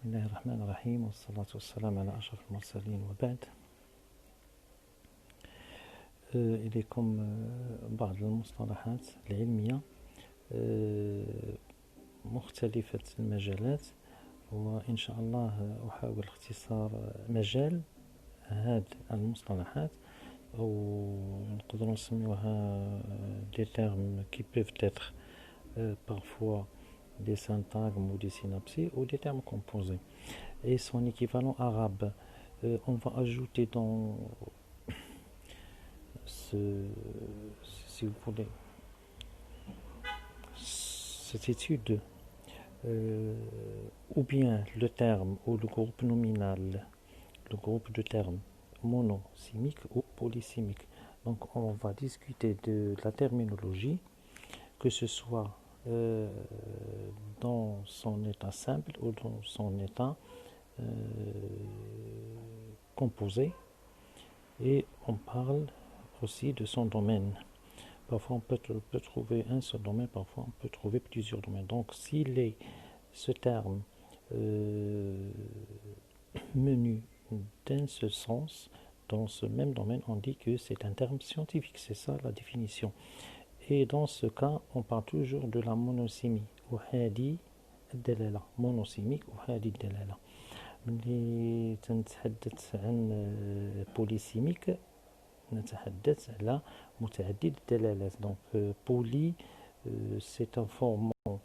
الله الرحمن الرحيم والصلاة والسلام على أشرف المرسلين وبعد. إليكم بعض المصطلحات العلمية مختلفة المجالات، وإن شاء الله أحاول اختصار مجال هذه المصطلحات، أو نقدر نسميوها des termes qui peuvent être parfois des syntagmes ou des synapses ou des termes composés. Et son équivalent arabe, on va ajouter dans si vous voulez, cette étude, ou bien le terme ou le groupe nominal, le groupe de termes monosémique ou polysémique. Donc on va discuter de la terminologie, que ce soit dans son état simple ou dans son état composé, et on parle aussi de son domaine. Parfois on peut trouver un seul domaine, parfois on peut trouver plusieurs domaines. Donc s'il est ce terme menu d'un seul sens dans ce même domaine, on dit que c'est un terme scientifique, c'est ça la définition. Et dans ce cas, on parle toujours de la monosémie ou hadi الدلالة, monosémique ou hadi الدلالة. ملي تنتحدث عن بوليسيميك نتحدث على متعدد الدلالات. Donc poly, c'est un formant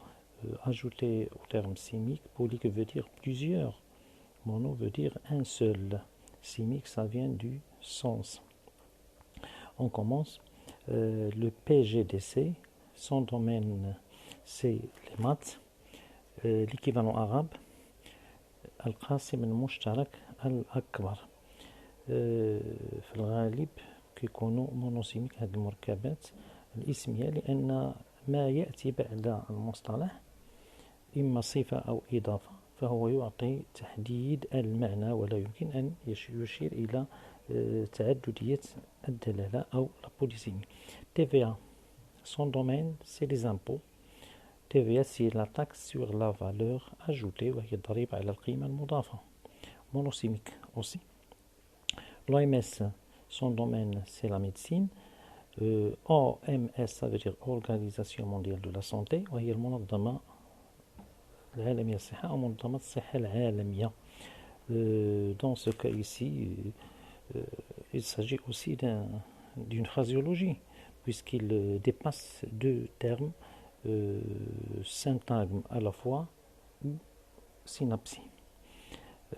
ajouté au terme sémique. Poly que veut dire plusieurs, mono veut dire un seul, sémique ça vient du sens. On commence. Le PGDC, son domaine c'est les maths. l'équivalent arabe القاسم المشترك الأكبر. في الغالب كيكونوا مونوسيميك هذه المركبات الاسمية، لأن ما يأتي بعد المصطلح إما صفة أو إضافة، فهو يعطي تحديد المعنى ولا يمكن أن يشير إلى تعددية الدلالة أو la polysémie. TVA, son domaine c'est les impôts. TVA c'est la taxe sur la valeur ajoutée وهي الضريبة على القيمة المضافة. Monosémique aussi. L'OMS, son domaine c'est la médecine. OMS ça veut dire Organisation mondiale de la santé وهي المنظمة العالمية للصحة أو منظمة الصحة العالمية. Dans ce cas ici, il s'agit aussi d'une phraséologie, puisqu'il dépasse deux termes, syntagmes à la fois ou synapsie.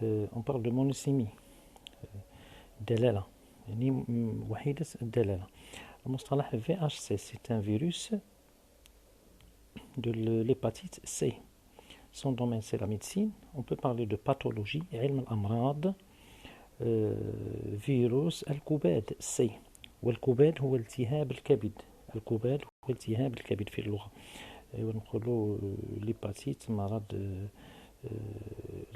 On parle de monosémie, دلالة يعني وحيدة الدلالة. المصطلح VHC c'est un virus de l'hépatite C. Son domaine c'est la médecine. On peut parler de pathologie, علم الأمراض. فيروس الكباد C. والكباد هو التهاب الكبد. الكباد هو التهاب الكبد في اللغة. ونقولوا ليباتيت مرض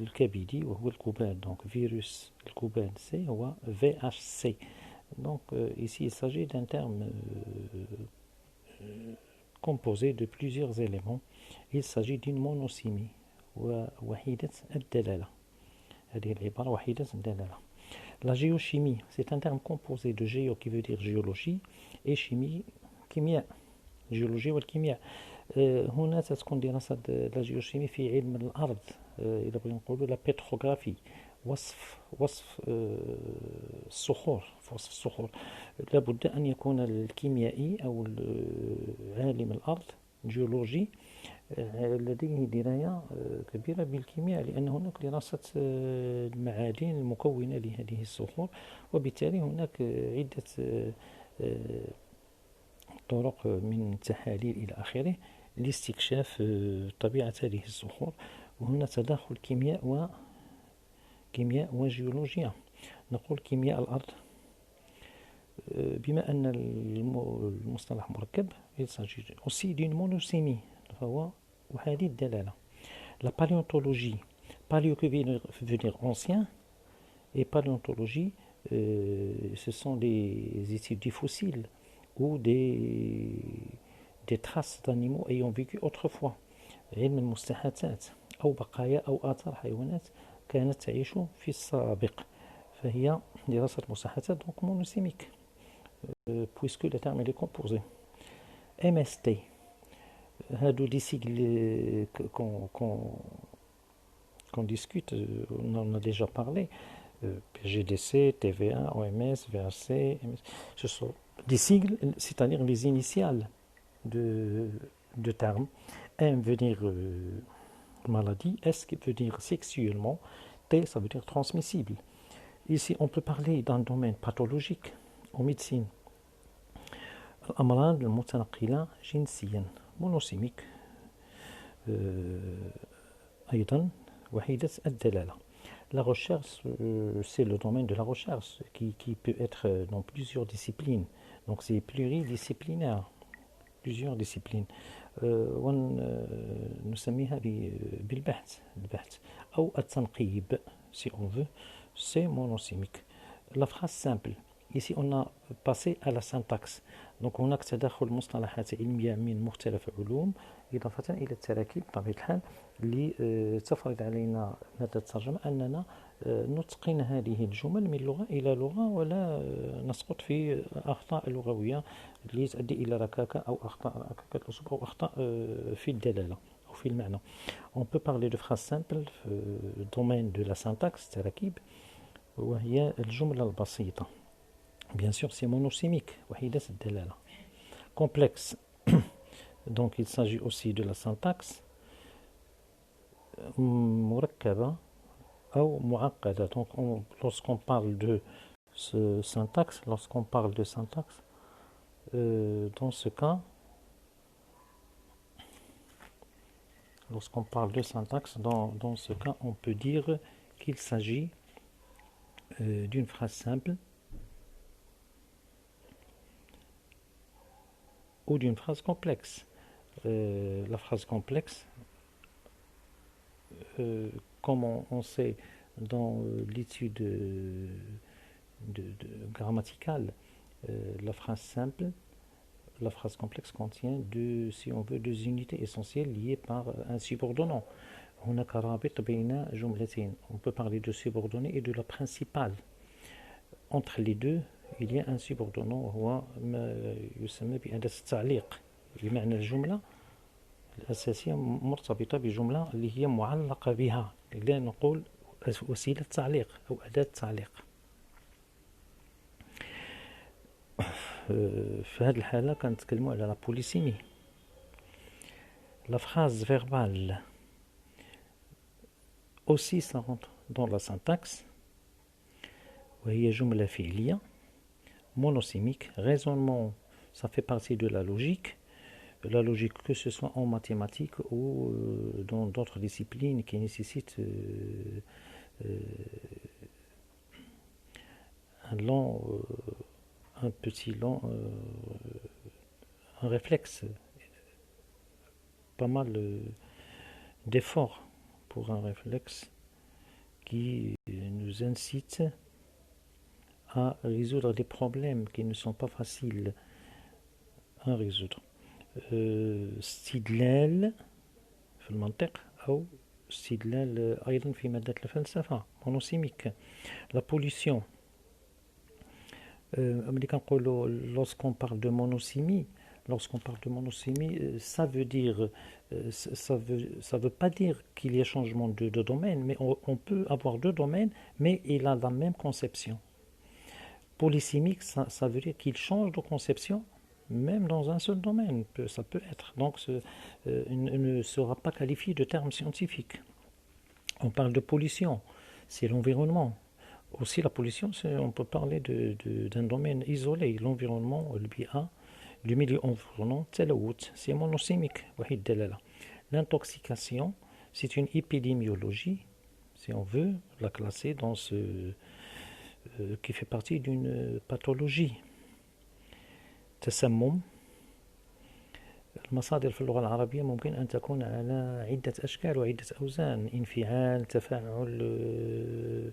الكبدي وهو الكباد. Donc virus الكباد C هو VHC. Donc ici il s'agit d'un terme composé de plusieurs éléments. Il s'agit d'une monosémie ووحيدة الدلالة. هذه العبارة وحيدة الدلالة. La géochimie, c'est un terme composé de géo qui veut dire géologie et chimie كيمياء. géologie والكيمياء. هنا تكون دراسة la géochimie في علم الأرض. إذا بغينا نقولوا la pétrographie. وصف الصخور. وصف الصخور. لابد أن يكون الكيميائي أو عالم الأرض جيولوجي لديه دراية كبيرة بالكيمياء، لأن هناك دراسة المعادن المكونة لهذه الصخور، وبالتالي هناك عدة طرق من التحاليل إلى آخره لاستكشاف طبيعة هذه الصخور. وهنا تداخل كيمياء وجيولوجيا. نقول كيمياء الأرض بما أن المصطلح مركب. Il s'agit aussi d'une monosémie, فهو وحدي الدلالة. La paléontologie, paléo qui veut dire ancien, et paléontologie, ce sont des études des fossiles ou des traces d'animaux ayant vécu autrefois. علم المستحدثات أو بقايا أو آثار حيوانات كانت تعيش في السابق، فهي دراسة مساحات donc monosémique puisque le terme est composé. MST, هادو دي sigles qu'on discute, on en a déjà parlé, GDC, TVA, OMS, VAC, MS, ce sont des sigles, c'est-à-dire les initiales de termes. M veut dire maladie, S qui veut dire sexuellement, T ça veut dire transmissible. Ici on peut parler d'un domaine pathologique en médecine. الأمراض المتنقلة جنسيا monosémique أيضا وحيدة الدلالة. La recherche, c'est le domaine de la recherche qui peut être dans plusieurs disciplines. Donc c'est pluridisciplinaire, plusieurs disciplines. ونسميها بالبحث البحث أو التنقيب si on veut, c'est monosémique. La phrase simple. Ici on a passé à la syntaxe. Donc هناك تداخل مصطلحات علمية من مختلف العلوم إضافة إلى التراكيب بطبيعة الحال اللي تفرض علينا مادة الترجمة أننا نتقن هذه الجمل من لغة إلى لغة ولا نسقط في أخطاء لغوية اللي تؤدي إلى ركاكة أو أخطاء ركاكة الأسلوب أو أخطاء في الدلالة أو في المعنى. On peut parler de phrases simples في domaine de la syntaxe التراكيب وهي الجملة البسيطة. Bien sûr, c'est monosémique, وحيدة الدلالة. Complexe, donc il s'agit aussi de la syntaxe. مركبة أو معقدة. Donc lorsqu'on parle de ce syntaxe, lorsqu'on parle de syntaxe, dans ce cas, lorsqu'on parle de syntaxe, dans ce cas, on peut dire qu'il s'agit d'une phrase simple ou d'une phrase complexe. La phrase complexe, comme on sait dans l'étude grammaticale, la phrase simple, la phrase complexe contient si on veut, deux unités essentielles liées par un subordonnant. هناك رابط بين جملتين. On peut parler de subordonné et de la principale. Entre les deux, il y a un subordonnant هو ما يسمى بأداة التعليق. بمعنى الجملة الأساسية مرتبطة بجملة اللي هي معلقة بها، اللي نقول وسيلة تعليق أو أداة تعليق. في هذه الحالة كنتكلموا على لا بوليسيمي. La phrase verbale aussi ça rentre dans la syntaxe وهي جملة فعلية monosémique. Raisonnement, ça fait partie de la logique. La logique, que ce soit en mathématiques ou dans d'autres disciplines qui nécessitent un réflexe, pas mal d'efforts pour un réflexe qui nous incite à résoudre des problèmes qui ne sont pas faciles à résoudre. استدلال في المنطق أو استدلال أيضا في مادة الفلسفة monosémique. La pollution, ملي كنقولوا lorsqu'on parle de monosémie, ça veut dire ça veut pas dire qu'il y a changement de domaine, mais on peut avoir deux domaines mais il a la même conception. Polysémique, ça veut dire qu'il change de conception même dans un seul domaine, ça peut être. Donc, ne sera pas qualifié de terme scientifique. On parle de pollution, c'est l'environnement. Aussi, la pollution, on peut parler d'un domaine isolé. L'environnement, le milieu environnant, c'est monosémique. L'intoxication, c'est une épidémiologie, si on veut la classer dans qui fait partie d'une pathologie. تسمم. المصادر في اللغة العربية ممكن أن تكون على عدة أشكال وعدة أوزان: انفعال، تفاعل،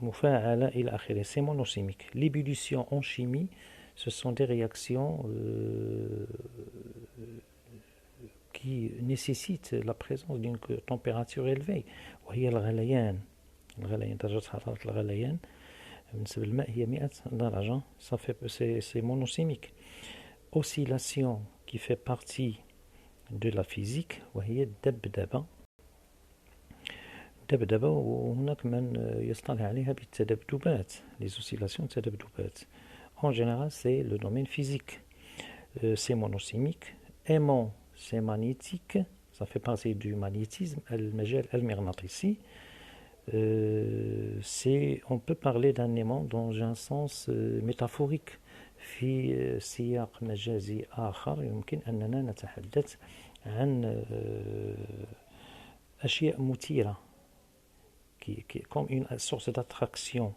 مفاعلة إلى آخره. C'est monosémique. L'ébullition en chimie, ce sont des réactions qui nécessite la présence d'une température élevée. وهي الغليان درجة حرارة الغليان بالنسبة للماء هي 100 درجة. C'est monocymique. Oscillation qui fait partie de la physique وهي الدبدبة. وهناك من يصطلح عليها بالتذبذبات. Les oscillations تذبذبات. En général, c'est le domaine physique. C'est monocymique. Aimant, c'est magnétique. Ça fait partie du magnétisme. المجال المغناطيسي. On peut parler d'un aimant dans un sens métaphorique. في سياق مجازي آخر يمكن أننا نتحدث عن أشياء مثيرة comme une source d'attraction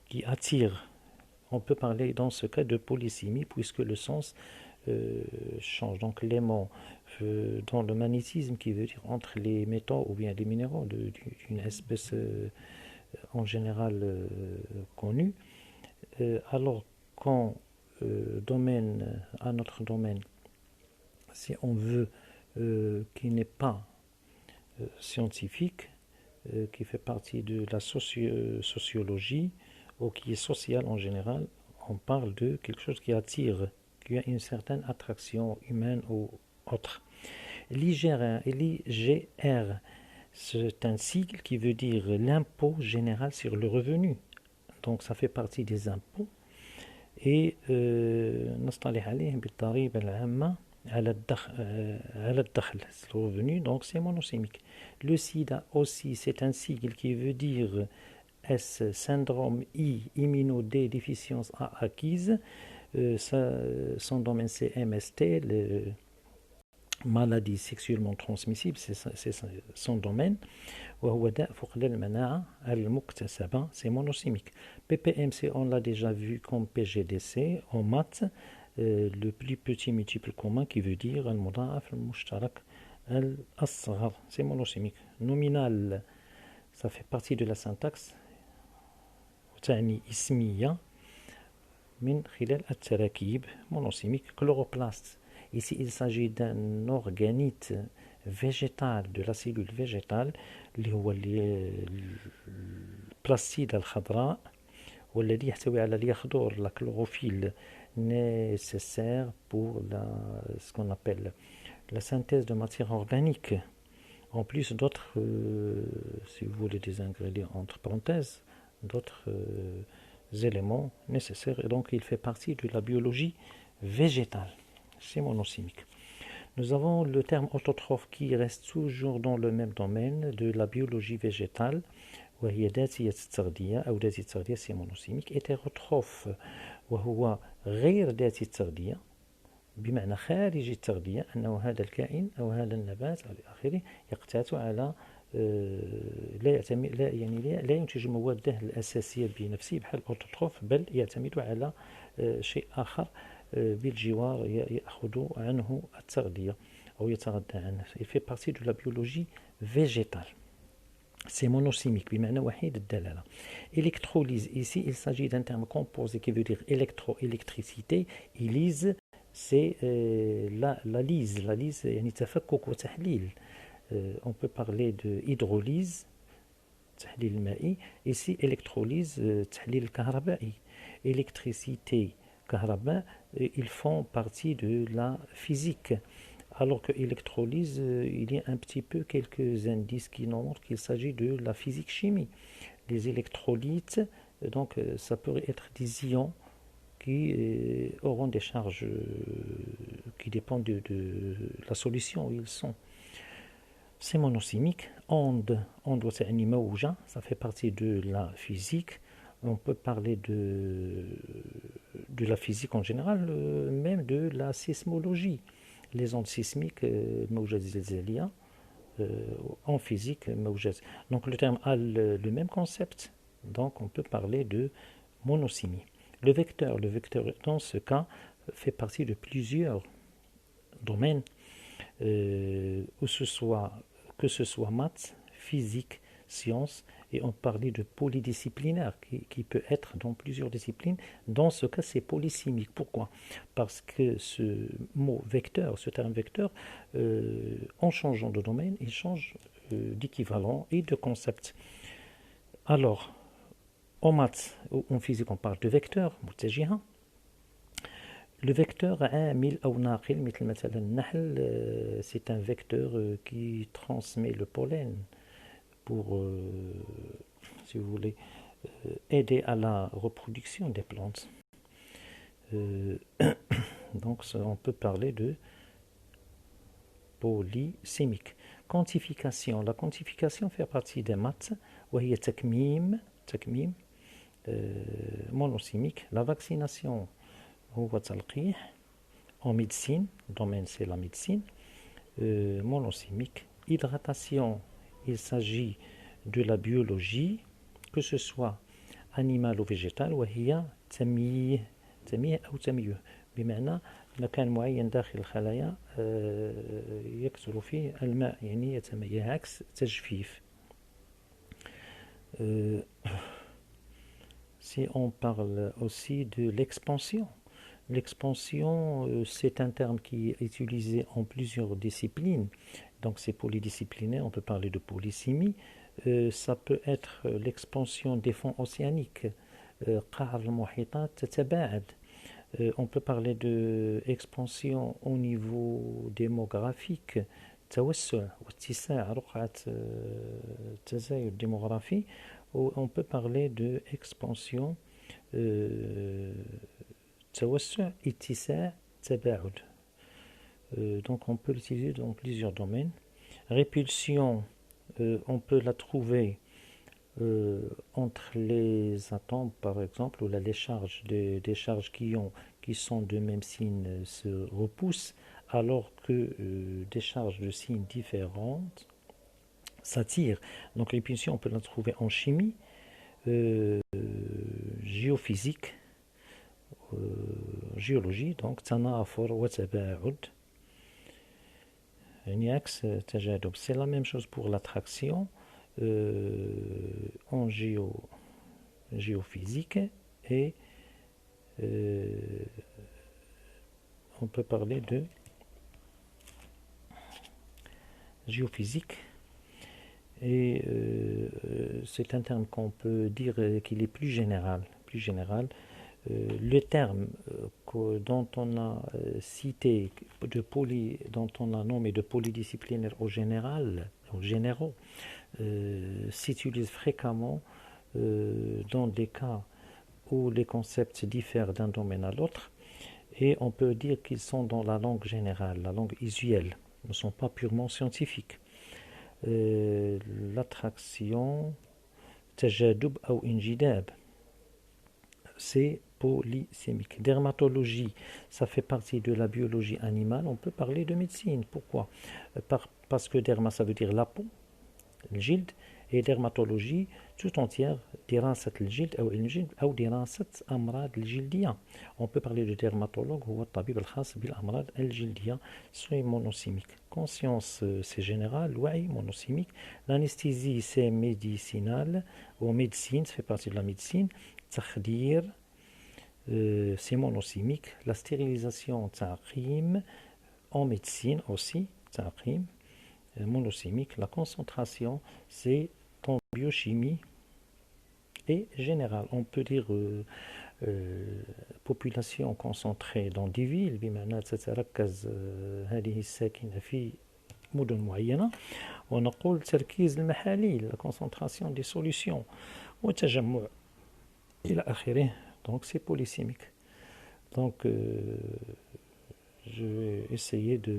qui attire. On peut parler dans ce cas de polysémie puisque le sens change. Donc l'aimant dans le magnétisme qui veut dire entre les métaux ou bien les minéraux d'une espèce en général connue. Alors qu'en à notre domaine, si on veut qui n'est pas scientifique, qui fait partie de la sociologie ou qui est social en général, on parle de quelque chose qui attire, qui a une certaine attraction humaine ou autre. L'IGR, c'est un sigle qui veut dire l'impôt général sur le revenu. Donc ça fait partie des impôts. Et نصطلح عليه بالضريبة العامة على الدخل, le revenu, donc c'est monocymique. Le sida aussi, c'est un sigle qui veut dire S, syndrome I, immunodéficience A acquise. Son domaine c'est MST, maladie sexuellement transmissible, c'est son domaine. وهو داء فقد المناعة المكتسبة, c'est monocymique. PPMC, on l'a déjà vu comme PGDC en maths, le plus petit multiple commun qui veut dire المضاعف المشترك الأصغر, c'est monocymique. Nominal, ça fait partie de la syntaxe. وتعني اسمية من خلال التراكيب, monocymique. Chloroplaste, ici il s'agit d'un organite végétal, de la cellule végétale, اللي هو البلاستيدة الخضراء والذي يحتوي على اليخدور, la chlorophylle nécessaire pour ce qu'on appelle la synthèse de matière organique. En plus d'autres, si vous voulez des ingrédients entre parenthèses, d'autres éléments nécessaires, et donc il fait partie de la biologie végétale. C'est monocymique. Nous avons le terme autotrophe qui reste toujours dans le même domaine de la biologie végétale. وهي ذاتية التغذية أو ذاتية التغذية, c'est monocymique. Hétérotrophe وهو غير ذاتي التغذية, بمعنى خارج التغذية, أنه هذا الكائن أو هذا النبات إلى آخره يقتات على لا ينتج مواده الأساسية بنفسه بحال الأوتوتروف, بل يعتمد على شيء آخر بالجوار يأخذ عنه التغذية أو يتغذى عنه. Il fait partie de la biologie végétale. C'est monocymique, بمعنى وحيد الدلالة. Électrolyse, ici il s'agit d'un terme composé qui veut dire électro-électricité. Lyse, c'est la lise. La lise يعني تفكك وتحليل. On peut parler de hydrolyse, تحليل المائي. Ici électrolyse, تحليل الكهربائي. Électricité, كهرباء, ils font partie de la physique. Alors que électrolyse, il y a un petit peu quelques indices qui nous montrent qu'il s'agit de la physique-chimie. Les électrolytes, donc ça pourrait être des ions qui auront des charges qui dépendent de la solution où ils sont. C'est monocymique. Onde وتعني موجة, ça fait partie de la physique. On peut parler de la physique en général, même de la sismologie. Les ondes sismiques, موجات زلزالية, en physique, موجات. Donc le terme a le même concept, donc on peut parler de monocymie. Le vecteur dans ce cas fait partie de plusieurs domaines, que ce soit maths, physique, sciences, et on parlait de polydisciplinaire qui peut être dans plusieurs disciplines. Dans ce cas, c'est polysémique. Pourquoi? Parce que ce mot vecteur, ce terme vecteur, en changeant de domaine, il change d'équivalent et de concept. Alors, en maths ou en physique, on parle de vecteur, متجهة. Le vecteur عامل أو ناقل مثل مثلا النحل, c'est un vecteur qui transmet le pollen pour, si vous voulez, aider à la reproduction des plantes. Donc on peut parler de polysémique. Quantification. La quantification fait partie des maths. وهي تكميم monosémique. La vaccination هو تلقيح. En médecine, le domaine c'est la médecine, monosémique. Hydratation, il s'agit de la biologie, que ce soit animal ou végétal. وهي تمييه أو تمييه بمعنى مكان معين داخل الخلايا يكثر فيه الماء, يعني يتميه, عكس تجفيف. Si on parle aussi de l'expansion, l'expansion, c'est un terme qui est utilisé en plusieurs disciplines, donc c'est polydisciplinaire, on peut parler de polysémie. Ça peut être l'expansion des fonds océaniques, قاع المحيطات تتباعد. On peut parler d'expansion au niveau démographique, توسع واتساع رقعة تزايد démographie. On peut parler d'expansion, توسع اتساع تباعد. Donc on peut l'utiliser dans plusieurs domaines. Répulsion, on peut la trouver entre les atomes par exemple, où les charges, des charges qui sont de même signe se repoussent, alors que des charges de signes différentes s'attirent. Donc répulsion, on peut la trouver en chimie, géophysique, géologie, donc تنافر وتباعد. عكس تجاذب. C'est la même chose pour l'attraction en géophysique, et on peut parler de géophysique, et c'est un terme qu'on peut dire qu'il est plus général. Le terme dont on a cité dont on a nommé de polydisciplinaire aux généraux, s'utilise fréquemment dans des cas où les concepts diffèrent d'un domaine à l'autre, et on peut dire qu'ils sont dans la langue générale, la langue usuelle, ne sont pas purement scientifiques. L'attraction, تجاذب أو انجذاب, c'est polysémique. Dermatologie, ça fait partie de la biologie animale. On peut parler de médecine. Pourquoi? Parce que derma, ça veut dire la peau, le جلد, et dermatologie tout entière, دراسة الجلد أو الجلد أو دراسة أمراض الجلدية. On peut parler de dermatologue, هو الطبيب الخاص بالأمراض الجلدية. C'est monosémique. Conscience, c'est général. وعي, monosémique. L'anesthésie, c'est médicinal ou médecine, ça fait partie de la médecine. تخدير, c'est monosémique. La stérilisation, تعقيم, en médecine aussi, تعقيم, monosémique. La concentration, c'est en biochimie et générale. On peut dire population concentrée dans des villes, بمعنى تتركز هذه الساكنة في مدن معينة. ونقول تركيز المحاليل, la concentration des solutions, وتجمع إلى آخره. Donc c'est polysémique. Donc je vais essayer de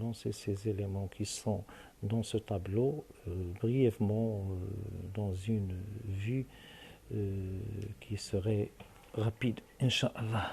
lancer ces éléments qui sont dans ce tableau brièvement dans une vue qui serait rapide, Inch'Allah.